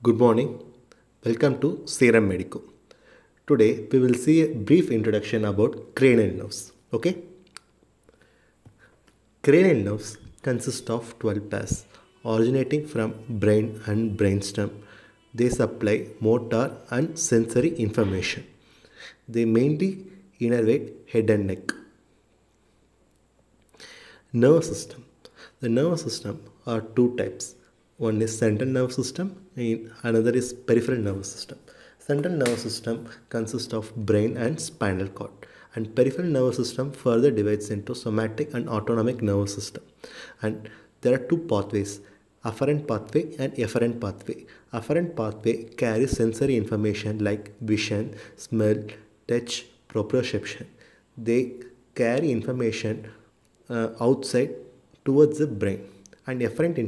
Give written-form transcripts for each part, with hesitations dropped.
Good morning. Welcome to Serum Medico. Today we will see a brief introduction about cranial nerves. Okay? Cranial nerves consist of 12 pairs originating from brain and brainstem. They supply motor and sensory information. They mainly innervate head and neck. Nervous system. The nervous system are two types. One is central nervous system and another is peripheral nervous system. Central nervous system consists of brain and spinal cord, and peripheral nervous system further divides into somatic and autonomic nervous system. And there are two pathways, afferent pathway and efferent pathway. Afferent pathway carries sensory information like vision, smell, touch, proprioception. They carry information outside towards the brain, and efferent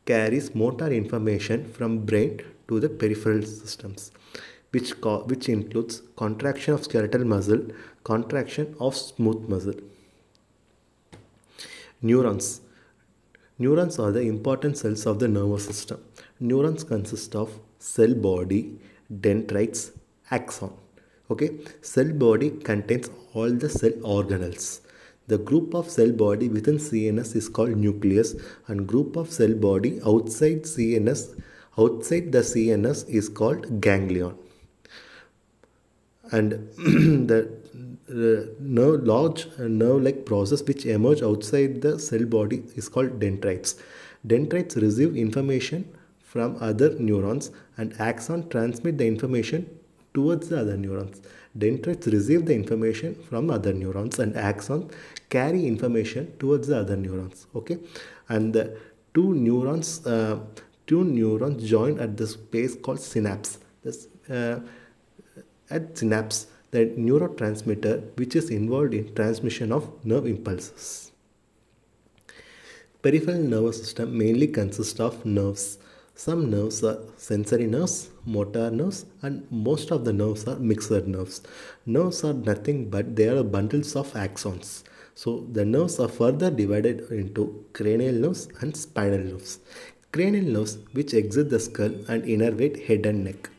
carries motor information from brain to the peripheral systems, which includes contraction of skeletal muscle, contraction of smooth muscle. Neurons. Neurons are the important cells of the nervous system. Neurons consist of cell body, dendrites, axon. Okay, cell body contains all the cell organelles. The group of cell body within CNS is called nucleus, and group of cell body outside the CNS is called ganglion. And the large nerve-like process which emerge outside the cell body is called dendrites. Dendrites receive information from other neurons, and axon transmit the information towards the other neurons. Dendrites receive the information from other neurons, and axons carry information towards the other neurons. Okay, and the two neurons join at the space called synapse. At synapse, the neurotransmitter which is involved in transmission of nerve impulses. Peripheral nervous system mainly consists of nerves. Some nerves are sensory nerves, motor nerves, and most of the nerves are mixed nerves. Nerves are nothing but they are bundles of axons. So the nerves are further divided into cranial nerves and spinal nerves. Cranial nerves which exit the skull and innervate head and neck,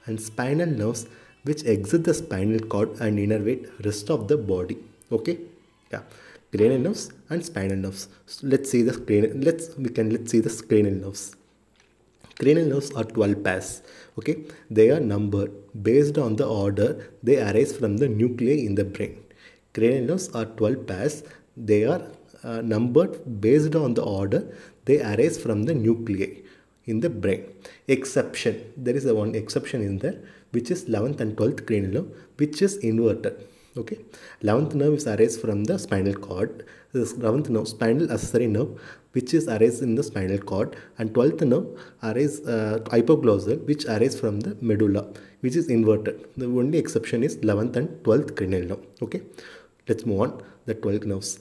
and spinal nerves which exit the spinal cord and innervate rest of the body. Okay, yeah, cranial nerves and spinal nerves. So let's see the cranial nerves. Cranial nerves are 12 pairs. Okay, they are numbered based on the order they arise from the nuclei in the brain. Cranial nerves are 12 pairs. They are numbered based on the order they arise from the nuclei in the brain. Exception, there is one exception in there, which is 11th and 12th cranial nerve, which is inverted. Okay, 11th nerve is arise from the spinal cord. This 11th nerve, spinal accessory nerve, which is arise in the spinal cord, and 12th nerve arise hypoglossal, which arise from the medulla, which is inverted. The only exception is 11th and 12th cranial nerve. Okay, let's move on. The 12 nerves.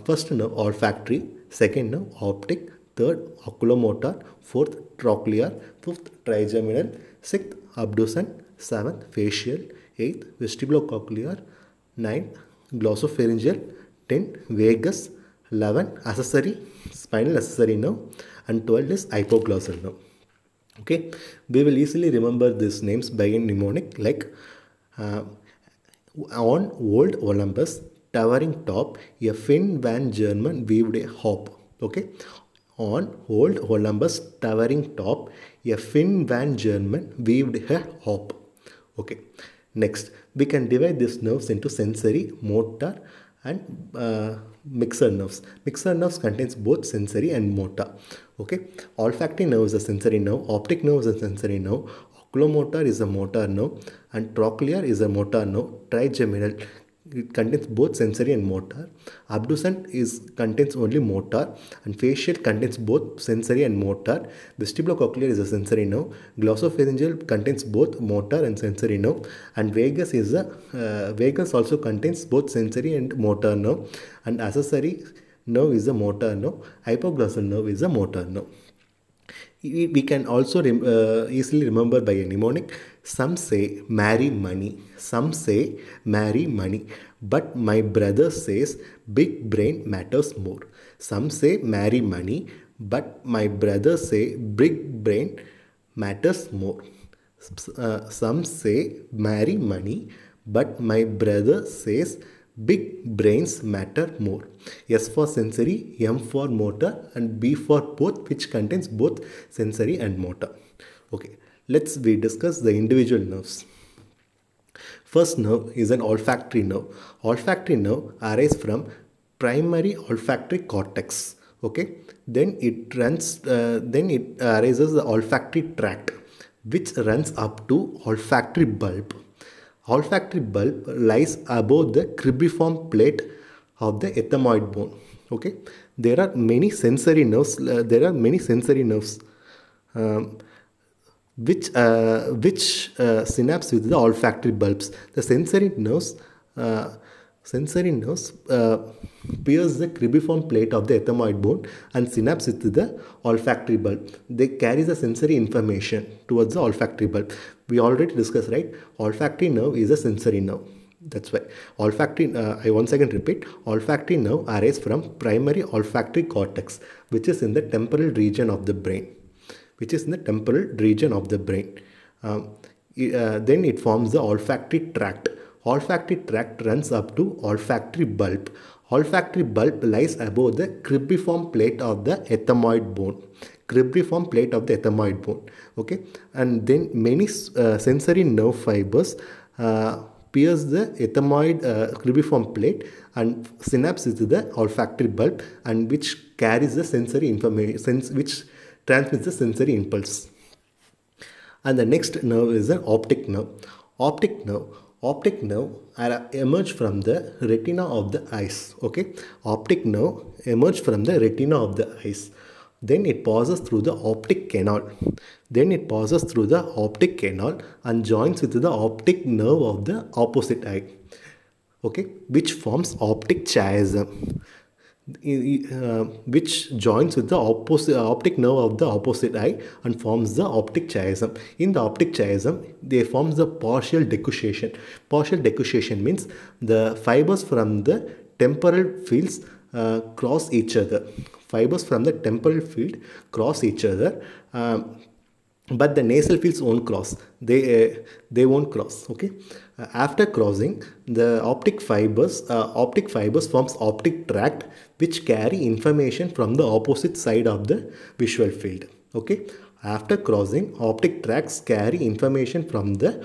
First nerve olfactory, second nerve optic, third oculomotor, fourth trochlear, fifth trigeminal, sixth abducens, seventh facial, eighth vestibulocochlear, 9 glossopharyngeal, 10 vagus, 11 accessory, spinal accessory nerve, and 12 is hypoglossal nerve. Okay, we will easily remember these names by a mnemonic like on old Olympus, towering top, a Finn van German weaved a hop. Okay, on old Olympus, towering top, a Finn van German weaved a hop. Okay, next we can divide these nerves into sensory, motor, and mixed nerves. Mixed nerves contains both sensory and motor. Okay, olfactory nerve is a sensory nerve, optic nerve is a sensory nerve, oculomotor is a motor nerve, and trochlear is a motor nerve. Trigeminal, it contains both sensory and motor. Abducens contains only motor, and facial contains both sensory and motor. Vestibulocochlear is a sensory nerve. Glossopharyngeal contains both motor and sensory nerve, and vagus also contains both sensory and motor nerve, and accessory nerve is a motor nerve. Hypoglossal nerve is a motor nerve. We can also easily remember by a mnemonic. Some say marry money, some say marry money, but my brother says big brain matters more. Some say marry money, but my brother say big brain matters more. Some say marry money, but my brother says big brains matter more. S for sensory, M for motor, and B for both, which contains both sensory and motor. Okay, we discuss the individual nerves. First nerve is an olfactory nerve. Olfactory nerve arises from primary olfactory cortex. Okay, then it arises the olfactory tract, which runs up to olfactory bulb. Olfactory bulb lies above the cribriform plate of the ethmoid bone. Okay, there are many sensory nerves. Um, which synapse with the olfactory bulbs. The sensory nerves pierce the cribriform plate of the ethmoid bone and synapse with the olfactory bulb. They carry the sensory information towards the olfactory bulb. We already discussed, right? Olfactory nerve is a sensory nerve. That's why I once again repeat, olfactory nerve arises from primary olfactory cortex, which is in the temporal region of the brain. Then it forms the olfactory tract. Olfactory tract runs up to olfactory bulb. Olfactory bulb lies above the cribriform plate of the ethmoid bone. Okay, and then many sensory nerve fibers pierce the ethmoid cribriform plate and synapse with the olfactory bulb, and which carries the sensory information, which transmits the sensory impulse. And the next nerve is an optic nerve. Optic nerve emerge from the retina of the eyes. Okay, optic nerve emerge from the retina of the eyes. Then it passes through the optic canal. And joins with the optic nerve of the opposite eye. Okay, which forms optic chiasm. Which joins with the optic nerve of the opposite eye and forms the optic chiasm. In the optic chiasm, they forms the partial decussation. Partial decussation means the fibers from the temporal fields cross each other. But the nasal fields won't cross. They won't cross. Okay. After crossing, the optic fibers forms optic tract, which carry information from the opposite side of the visual field. Okay. After crossing, optic tracts carry information from the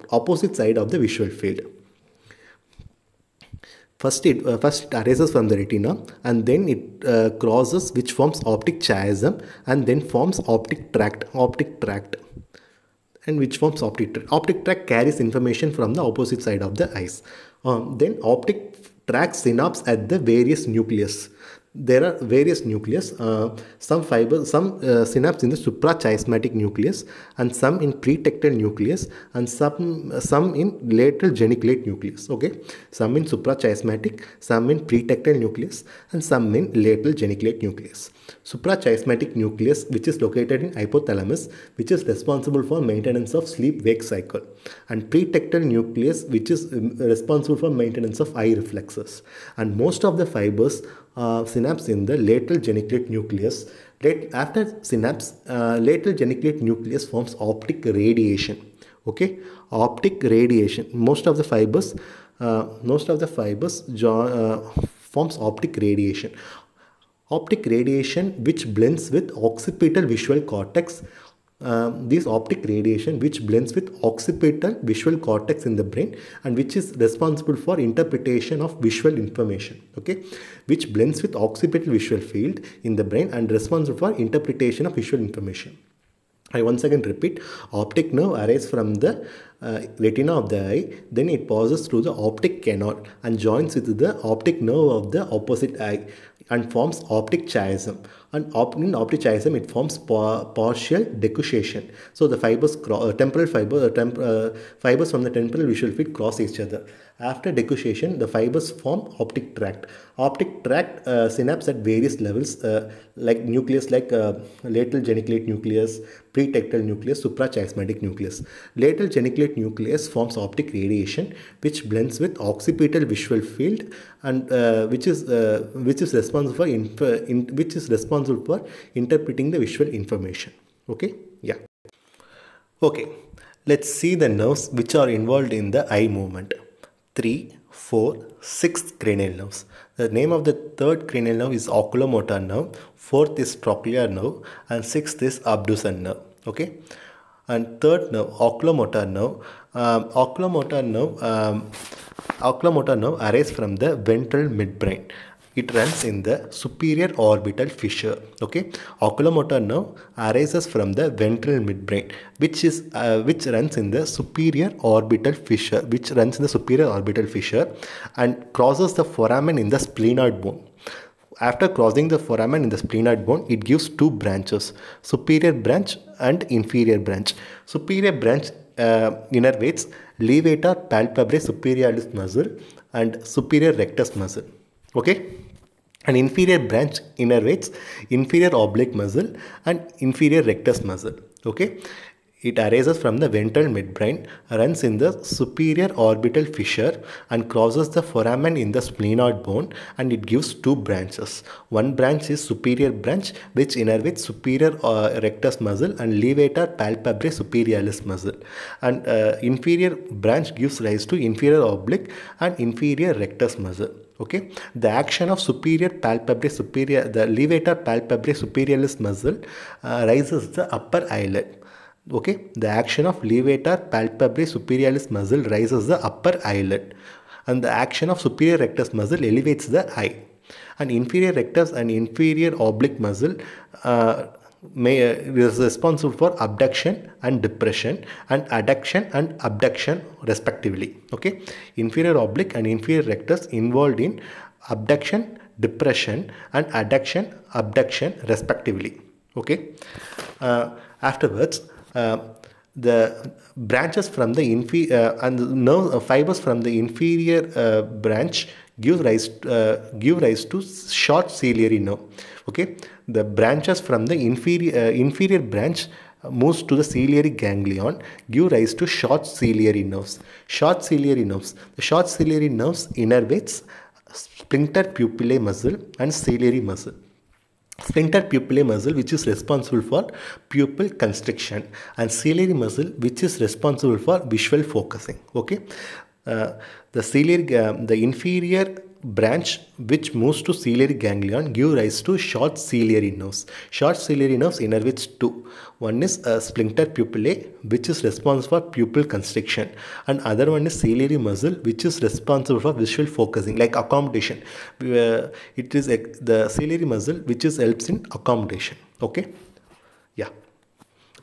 opposite side of the visual field. First it arises from the retina, and then it crosses, which forms optic chiasm, and then forms optic tract, and which forms optic tract. Optic tract carries information from the opposite side of the eyes. Then optic tract synapse at the various nucleus. There are various nucleus, some synapse in the suprachiasmatic nucleus, and some in pretectal nucleus, and some in lateral geniculate nucleus. Okay, some in suprachiasmatic, some in pretectal nucleus, and some in lateral geniculate nucleus. Suprachiasmatic nucleus, which is located in hypothalamus, which is responsible for maintenance of sleep-wake cycle, and pretectal nucleus, which is responsible for maintenance of eye reflexes. And most of the fibers synapse in the lateral geniculate nucleus. After synapse, lateral geniculate nucleus forms optic radiation. Okay, optic radiation. Most of the fibers forms optic radiation. Optic radiation, which blends with occipital visual cortex. This optic radiation, which blends with occipital visual cortex in the brain, and which is responsible for interpretation of visual information. Okay, which blends with occipital visual field in the brain and responsible for interpretation of visual information. I once again repeat, optic nerve arises from the retina of the eye, then it passes through the optic canal and joins with the optic nerve of the opposite eye and forms optic chiasm. And in optic chiasm, it forms partial decussation. So the fibers, fibers from the temporal visual field cross each other. After decussation, the fibers form optic tract. Optic tract synapse at various levels, like nucleus, like lateral geniculate nucleus, pretectal nucleus, suprachiasmatic nucleus. Lateral geniculate cingulate nucleus forms optic radiation, which blends with occipital visual field, and which is responsible for interpreting the visual information. Okay, yeah. Okay, let's see the nerves which are involved in the eye movement. 3, 4, 6 cranial nerves. The name of the third cranial nerve is oculomotor nerve, fourth is trochlear nerve, and sixth is abducens nerve. Okay, and third nerve, oculomotor nerve. Oculomotor nerve arises from the ventral midbrain. It runs in the superior orbital fissure. Okay, oculomotor nerve arises from the ventral midbrain, which runs in the superior orbital fissure, and crosses the foramen in the splenoid bone. After crossing the foramen in the splenoid bone, it gives two branches: superior branch and inferior branch. Superior branch innervates levator palpebrae superiorlis muscle and superior rectus muscle. Okay, an inferior branch innervates inferior oblique muscle and inferior rectus muscle. Okay, it arises from the ventral midbrain, runs in the superior orbital fissure, and crosses the foramen in the splenoid bone, and it gives two branches. One branch is superior branch, which innervates superior rectus muscle and levator palpebrae superiorlis muscle, and inferior branch gives rise to inferior oblique and inferior rectus muscle. Okay, the action of the levator palpebrae superiorlis muscle raises the upper eyelid. Okay, the action of levator palpebrae superiorlis muscle raises the upper eyelid, and the action of superior rectus muscle elevates the eye. And inferior rectus and inferior oblique muscle is responsible for abduction and depression, and adduction and abduction respectively. Okay, inferior oblique and inferior rectus involved in abduction, depression, and adduction, abduction respectively. Okay, afterwards, the branches from the and the nerve fibers from the inferior branch give rise to short ciliary nerve. Okay, the branches from the inferior branch moves to the ciliary ganglion, give rise to short ciliary nerves. Short ciliary nerves. The short ciliary nerves innervates sphincter pupillae muscle and ciliary muscle. Sphincter pupillae muscle, which is responsible for pupil constriction, and ciliary muscle, which is responsible for visual focusing. Okay, the inferior branch which moves to ciliary ganglion give rise to short ciliary nerves. Short ciliary nerves innervates two. One is sphincter pupillae, which is responsible for pupil constriction, and other one is ciliary muscle, which is responsible for visual focusing, like accommodation. It is the ciliary muscle which helps in accommodation. Okay, yeah.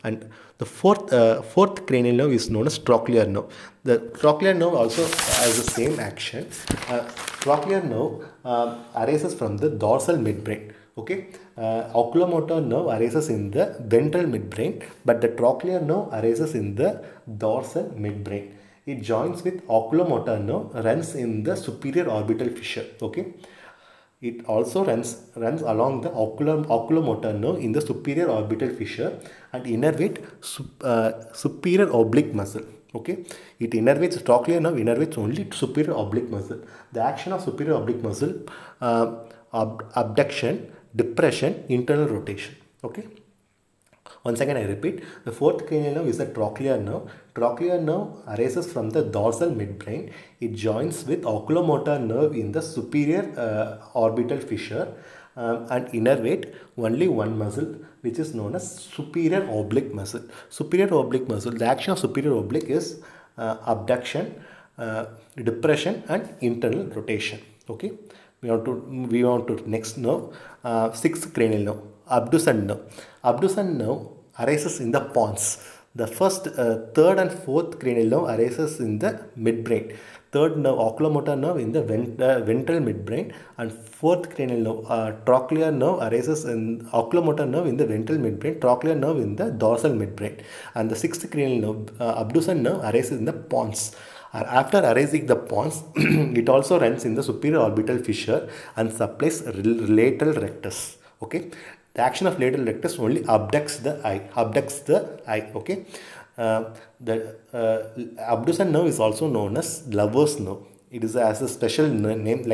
And the fourth cranial nerve is known as trochlear nerve. The trochlear nerve also has the same action. Trochlear nerve arises from the dorsal midbrain. Okay, oculomotor nerve arises in the ventral midbrain, but the trochlear nerve arises in the dorsal midbrain. It joins with oculomotor nerve, runs in the superior orbital fissure. Okay, it also runs along the oculomotor nerve in the superior orbital fissure and innervate superior oblique muscle. Okay, it innervates, trochlear nerve innervates only superior oblique muscle. The action of superior oblique muscle, abduction, depression, internal rotation. Okay. Once again I repeat, the fourth cranial nerve is the trochlear nerve. Trochlear nerve arises from the dorsal midbrain. It joins with oculomotor nerve in the superior orbital fissure and innervate only one muscle, which is known as superior oblique muscle. Superior oblique muscle, the action of superior oblique is abduction, depression, and internal rotation. Okay, we want to next nerve, sixth cranial nerve, abducens nerve. Abducens nerve arises in the pons. The first, third and fourth cranial nerve arises in the midbrain. Third nerve, oculomotor nerve, in the ventral midbrain, and fourth cranial nerve, trochlear nerve, arises in oculomotor nerve in the ventral midbrain, trochlear nerve in the dorsal midbrain, and the sixth cranial nerve, abducens nerve, arises in the pons. After arising the pons, it also runs in the superior orbital fissure and supplies lateral rectus. Okay, the action of lateral rectus only abducts the eye. Okay, Abduction nerve is also known as lover's nerve. It is as a special name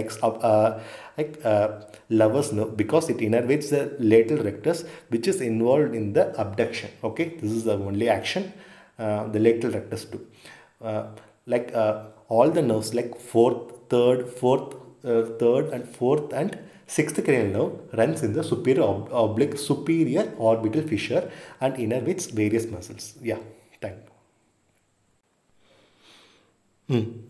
lover's nerve because it innervates the lateral rectus, which is involved in the abduction. Okay, this is the only action the lateral rectus do. All the nerves like third and fourth and sixth cranial nerve runs in the superior orbital fissure and innervates various muscles. Yeah, thank you.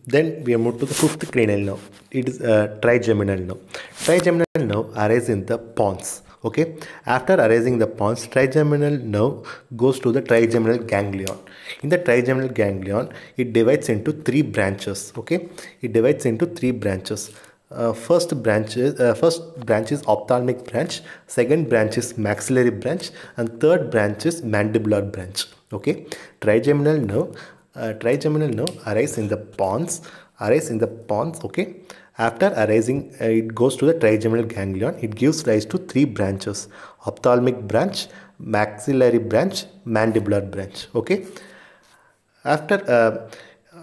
Then we move to the fifth cranial nerve. It is trigeminal nerve. Trigeminal nerve arises in the pons. Okay. After arising the pons, trigeminal nerve goes to the trigeminal ganglion. In the trigeminal ganglion, it divides into three branches. Okay. It divides into three branches. First branch is ophthalmic branch. Second branch is maxillary branch, and third branch is mandibular branch. Okay. Trigeminal nerve arise in the pons. Okay. After arising, it goes to the trigeminal ganglion. It gives rise to three branches: ophthalmic branch, maxillary branch, mandibular branch. Okay. After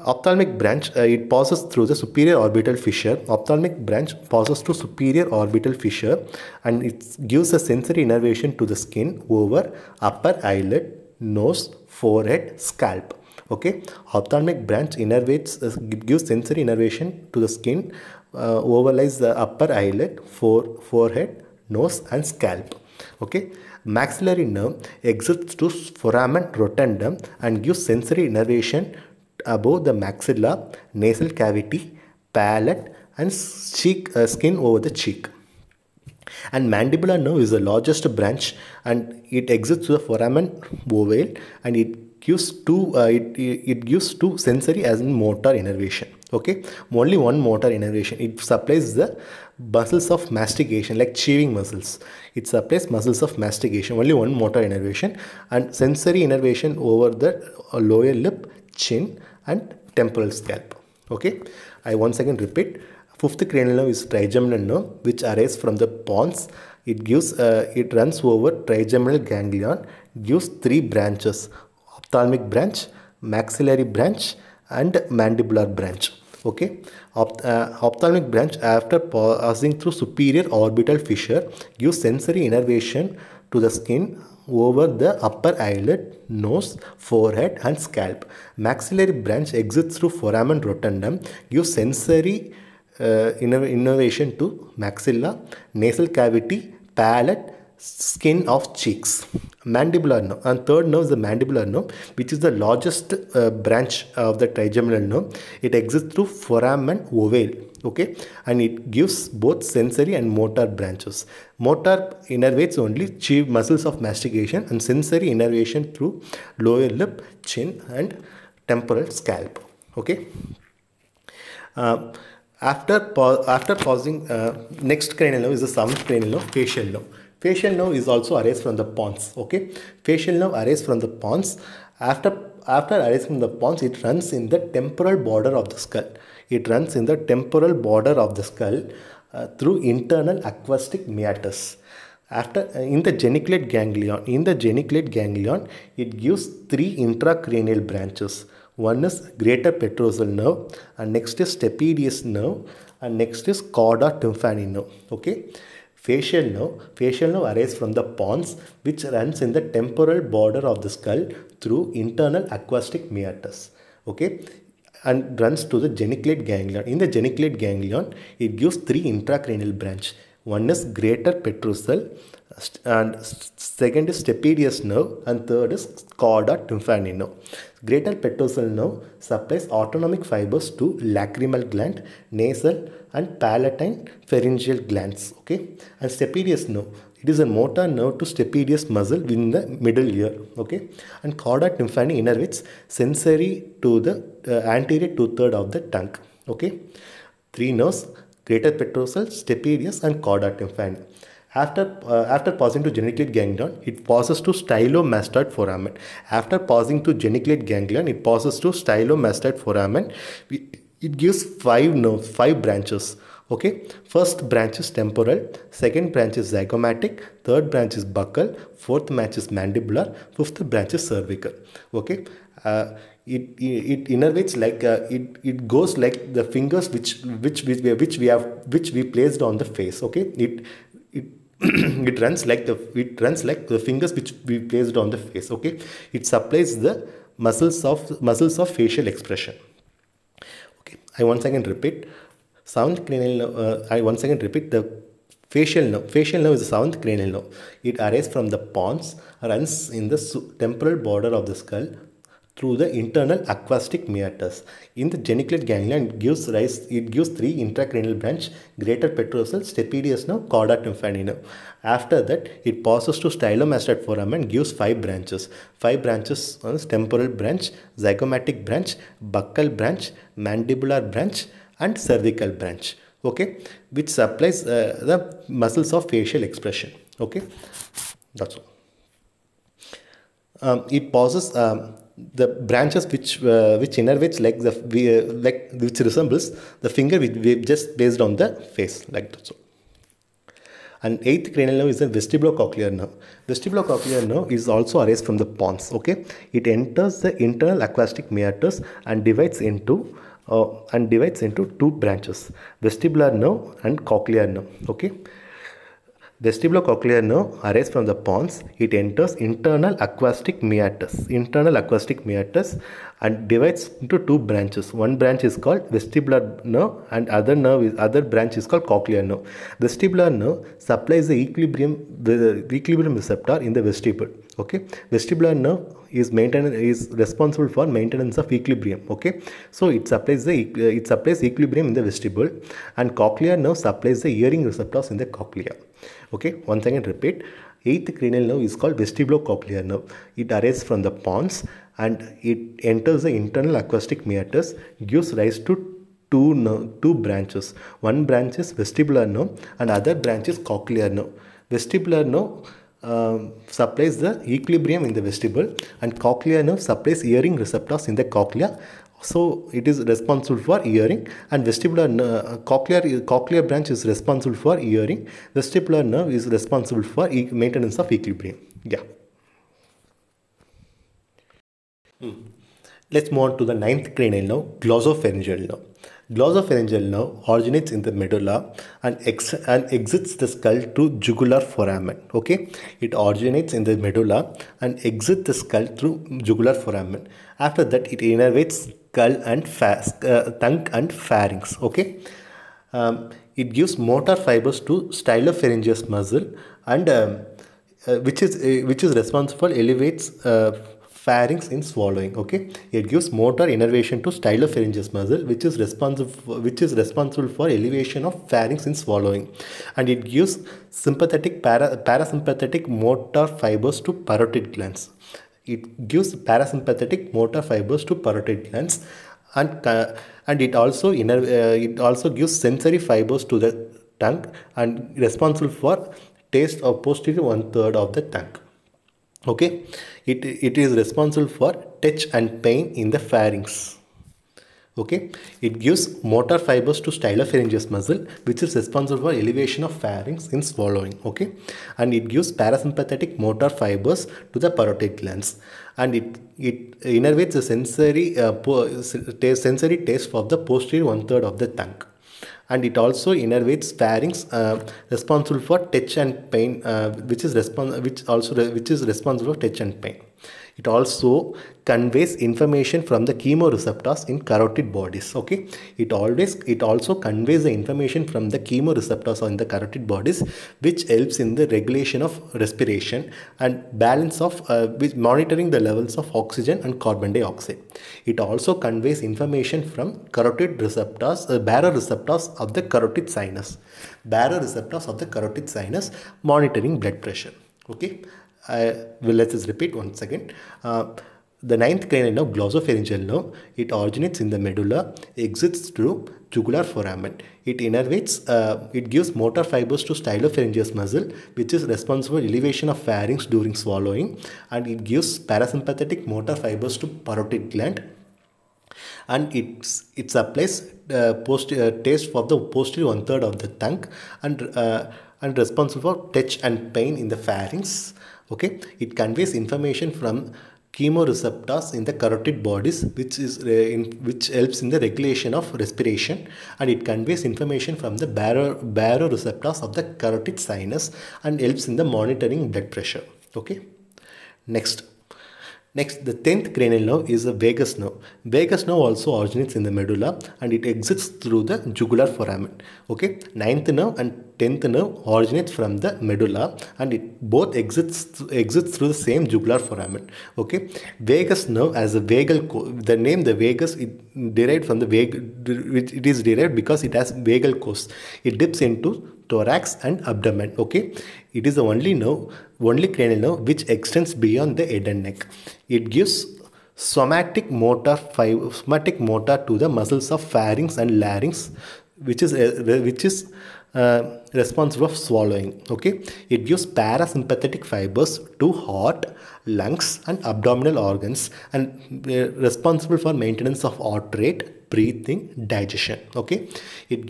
ophthalmic branch, it passes through the superior orbital fissure. Ophthalmic branch passes through superior orbital fissure, and it gives a sensory innervation to the skin over upper eyelid, nose, forehead, scalp. Okay, ophthalmic branch gives sensory innervation to the skin, overlies the upper eyelid, forehead, nose, and scalp. Okay, maxillary nerve exits to foramen rotundum and gives sensory innervation above the maxilla, nasal cavity, palate, and skin over the cheek. And mandibular nerve is the largest branch, and it exits to the foramen ovale, and it gives two sensory as in motor innervation. Okay, only one motor innervation. It supplies the muscles of mastication, like chewing muscles. It supplies muscles of mastication. Only one motor innervation, and sensory innervation over the lower lip, chin, and temporal scalp. Okay, I once again repeat. Fifth cranial nerve is trigeminal nerve, which arises from the pons. It runs over trigeminal ganglion, gives three branches: ophthalmic branch, maxillary branch, and mandibular branch. Okay, ophthalmic branch, after passing through superior orbital fissure, gives sensory innervation to the skin over the upper eyelid, nose, forehead, and scalp. Maxillary branch exits through foramen rotundum, gives sensory innervation to maxilla, nasal cavity, palate, skin of cheeks. Mandibular nerve, and third nerve is the mandibular nerve, which is the largest branch of the trigeminal nerve. It exits through foramen ovale. Okay, and it gives both sensory and motor branches. Motor innervates only muscles of mastication, and sensory innervation through lower lip, chin, and temporal scalp. Okay. After pausing, next cranial nerve is the seventh cranial nerve, facial nerve. Facial nerve is also arise from the pons. Okay, facial nerve arise from the pons. After arising from the pons, it runs in the temporal border of the skull. It runs in the temporal border of the skull through internal acoustic meatus. In the geniculate ganglion, it gives three intracranial branches. One is greater petrosal nerve, and next is stapedius nerve, and next is cauda tympani nerve. Okay. Facial nerve arises from the pons, which runs in the temporal border of the skull through internal acoustic meatus. Okay, and runs to the geniculate ganglion. In the geniculate ganglion, it gives three intracranial branch. One is greater petrosal, and second is stapedius nerve, and third is cauda tympani nerve. Greater petrosal nerve supplies autonomic fibers to lacrimal gland, nasal, and palatine pharyngeal glands. Okay, and stapedius nerve, it is a motor nerve to stapedius muscle within the middle ear. Okay, and cauda tympani innervates sensory to the anterior two-third of the tongue. Okay, three nerves: greater petrosal, stapedius, and cauda tympani. After passing to geniculate ganglion, it passes to stylomastoid foramen. After passing to geniculate ganglion, it passes to stylomastoid foramen. It gives five branches: Okay, first branch is temporal, second branch is zygomatic, third branch is buccal, fourth branch is mandibular, fifth branch is cervical. Okay, it innervates like it goes like the fingers which we placed on the face. Okay, it it runs like the fingers which we placed on the face. Okay, it supplies the muscles of facial expression. Okay, I once again repeat. Seventh cranial nerve, I once again repeat the facial nerve. Facial nerve is the seventh cranial nerve. It arises from the pons, runs in the temporal border of the skull through the internal acoustic meatus. In the geniculate ganglion, it gives three intracranial branch: greater petrosal, stapedius nerve, chorda tympani nerve. After that, it passes to stylomastoid foramen, gives five branches. Five branches are temporal branch, zygomatic branch, buccal branch, mandibular branch, and cervical branch. Okay, which supplies the muscles of facial expression. Okay, that's all. It pauses the branches which innervates like like which resembles the finger we just based on the face, like that. So, and eighth cranial nerve is the vestibulocochlear nerve. Vestibulocochlear nerve is also arised from the pons. Okay, it enters the internal acoustic meatus and divides into two branches: vestibular nerve and cochlear nerve. Okay, vestibulocochlear nerve arises from the pons. It enters internal acoustic meatus and divides into two branches. One branch is called vestibular nerve and other branch is called cochlear nerve. Vestibular nerve supplies the equilibrium receptor in the vestibule. Okay, vestibular nerve is responsible for maintenance of equilibrium. Okay, so it supplies equilibrium in the vestibule, and cochlear nerve supplies the hearing receptors in the cochlea. Okay, once again repeat. Eighth cranial nerve is called vestibulocochlear nerve. It arises from the pons and it enters the internal acoustic meatus, gives rise to two branches. One branch is vestibular nerve and other branch is cochlear nerve. Vestibular nerve supplies the equilibrium in the vestibule, and cochlear nerve supplies hearing receptors in the cochlea. So it is responsible for hearing, and cochlear branch is responsible for hearing. Vestibular nerve is responsible for maintenance of equilibrium. Yeah. Let's move on to the ninth cranial nerve, glossopharyngeal nerve. Glossopharyngeal nerve originates in the medulla and exits the skull through jugular foramen. Okay, it originates in the medulla and exits the skull through jugular foramen. After that, it innervates skull and tongue and pharynx. Okay, it gives motor fibers to stylopharyngeus muscle and which is responsible for elevates pharynx in swallowing. Okay, it gives motor innervation to stylopharyngeus muscle, which is responsible for elevation of pharynx in swallowing, and it gives parasympathetic motor fibers to parotid glands. It gives parasympathetic motor fibers to parotid glands, and it also gives sensory fibers to the tongue and responsible for taste of posterior 1/3 of the tongue. Okay, it is responsible for touch and pain in the pharynx. Okay, it gives motor fibers to stylopharyngeus muscle, which is responsible for elevation of pharynx in swallowing. Okay, and it gives parasympathetic motor fibers to the parotid glands, and it innervates the sensory taste of the posterior 1/3 of the tongue. And it also innervates pharynx, responsible for touch and pain, which is responsible for touch and pain. It also conveys information from the chemoreceptors in carotid bodies. Okay, it also conveys the information from the chemoreceptors in the carotid bodies, which helps in the regulation of respiration and balance of monitoring the levels of oxygen and carbon dioxide. It also conveys information from carotid receptors, baroreceptors of the carotid sinus. Baroreceptors of the carotid sinus monitoring blood pressure. Okay. Let's just repeat once again. The ninth cranial nerve, glossopharyngeal nerve, it originates in the medulla, exits through jugular foramen. It innervates, it gives motor fibers to stylopharyngeus muscle, which is responsible for elevation of pharynx during swallowing, and it gives parasympathetic motor fibers to parotid gland. and it supplies taste for the posterior one third of the tongue, and responsible for touch and pain in the pharynx. Okay, it conveys information from chemoreceptors in the carotid bodies, which helps in the regulation of respiration, and it conveys information from the baroreceptors of the carotid sinus and helps in the monitoring blood pressure. Okay, next. Next, the 10th cranial nerve is the vagus nerve. Vagus nerve also originates in the medulla and it exits through the jugular foramen. Okay, 9th nerve and 10th nerve originates from the medulla and it both exits through the same jugular foramen. Okay, vagus nerve as a vagal the name the vagus it derived from the it is derived because it has vagal course. It dips into thorax and abdomen. Okay, it is the only cranial nerve which extends beyond the head and neck. It gives somatic motor to the muscles of pharynx and larynx, which is responsible for swallowing. Okay, it gives parasympathetic fibers to heart, lungs, and abdominal organs, and responsible for maintenance of heart rate, breathing, digestion. Okay, it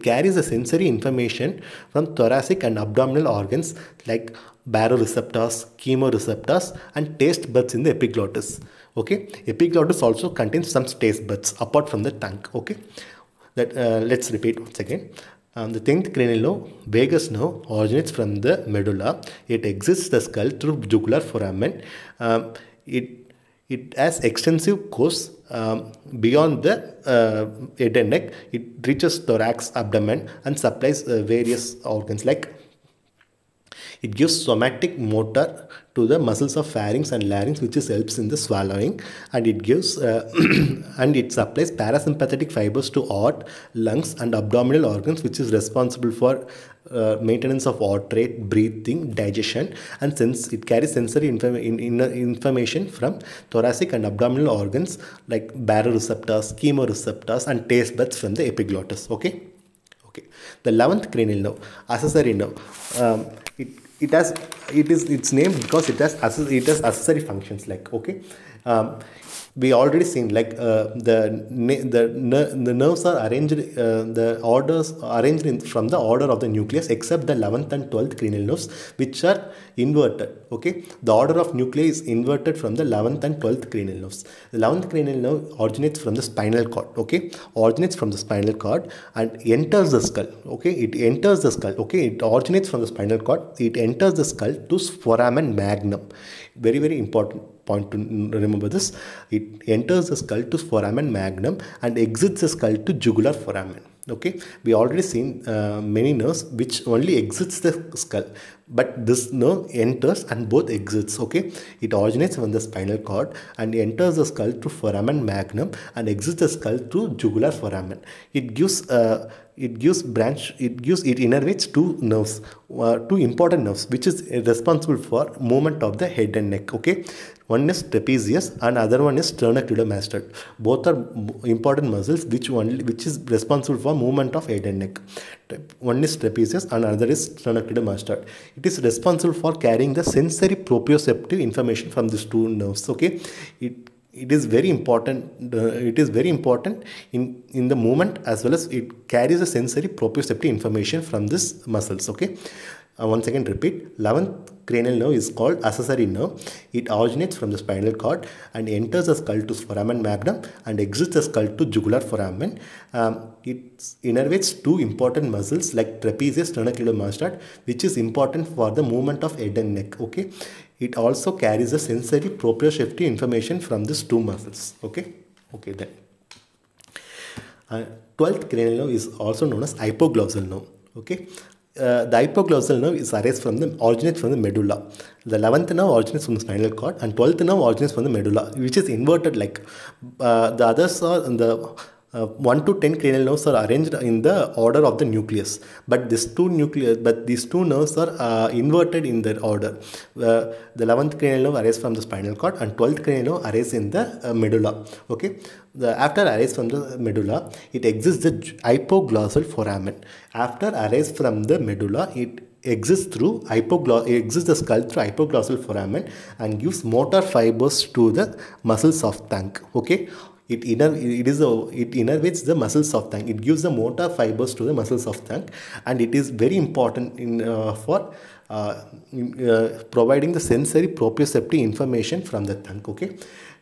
carries the sensory information from thoracic and abdominal organs like baroreceptors, chemoreceptors, and taste buds in the epiglottis. Okay, epiglottis also contains some taste buds apart from the tongue. Okay, that let's repeat once again. The 10th cranial nerve, vagus nerve, originates from the medulla. It exits the skull through jugular foramen. It has extensive course beyond the head and neck. It reaches thorax, abdomen, and supplies various organs like it gives somatic motor to the muscles of pharynx and larynx, which helps in the swallowing, and it gives and it supplies parasympathetic fibers to heart, lungs, and abdominal organs, which is responsible for maintenance of heart rate, breathing, digestion, and it carries sensory information from thoracic and abdominal organs like baroreceptors, chemoreceptors, and taste buds from the epiglottis. Okay. Okay. The 11th cranial nerve, accessory nerve. It is its name because it has accessory functions like, okay, we already seen like the nerves are arranged, the orders are arranged from the order of the nucleus except the 11th and 12th cranial nerves, which are inverted. Okay, the order of nuclei is inverted from the 11th and 12th cranial nerves. The 11th cranial nerve originates from the spinal cord. Okay, originates from the spinal cord and enters the skull. Okay, it enters the skull. Okay, it originates from the spinal cord. It enters the skull to foramen magnum. Very important point to remember this. It enters the skull to foramen magnum and exits the skull to jugular foramen. Okay, we already seen many nerves which only exits the skull, but this nerve enters and both exits. Okay, it originates from the spinal cord and enters the skull to foramen magnum and exits the skull to jugular foramen. It innervates two nerves, two important nerves, which is responsible for movement of the head and neck. Okay, one is trapezius and other one is sternocleidomastoid. Both are important muscles which is responsible for movement of head and neck. One is trapezius and another is sternocleidomastoid. It is responsible for carrying the sensory proprioceptive information from these two nerves. Okay, it is very important. It is very important in the movement, as well as it carries the sensory proprioceptive information from these muscles. Okay, once again repeat. 11th cranial nerve is called accessory nerve. It originates from the spinal cord and enters the skull to foramen magnum and exits the skull to jugular foramen. It innervates two important muscles like trapezius, sternocleidomastoid, which is important for the movement of head and neck. Okay, it also carries the sensory proprioceptive information from these two muscles. Okay, then 12th cranial nerve is also known as hypoglossal nerve. Okay, the hypoglossal nerve originates from the medulla. The 11th nerve originates from the spinal cord and 12th nerve originates from the medulla, which is inverted like the others are in the 1 to 10 cranial nerves are arranged in the order of the nucleus, but these two nerves are inverted in their order. The 11th cranial nerve arises from the spinal cord and 12th cranial nerve arises in the medulla. Okay, after arise from the medulla, it exits the hypoglossal foramen. After arise from the medulla, it exits the skull through hypoglossal foramen and gives motor fibers to the muscles of tongue. Okay, it innervates the muscles of tongue. It gives the motor fibers to the muscles of tongue, and it is very important for providing the sensory proprioceptive information from the tongue. Okay,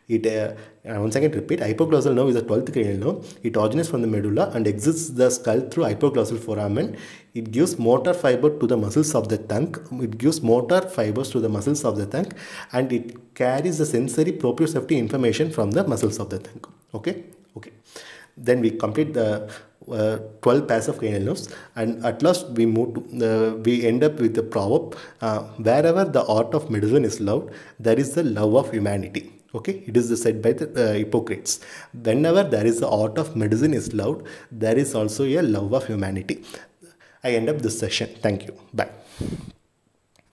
it once again repeat, hypoglossal nerve is the 12th cranial nerve. It originates from the medulla and exits the skull through hypoglossal foramen. It gives motor fiber to the muscles of the tongue. It gives motor fibers to the muscles of the tongue, and it carries the sensory proprioceptive information from the muscles of the tongue. Okay. Then we complete the 12 pairs of cranial nerves, and at last we we end up with the proverb, wherever the art of medicine is loved, there is the love of humanity. Okay, it is said by the Hippocrates. Whenever there is the art of medicine is loved, there is also a love of humanity. I end up this session. Thank you. Bye.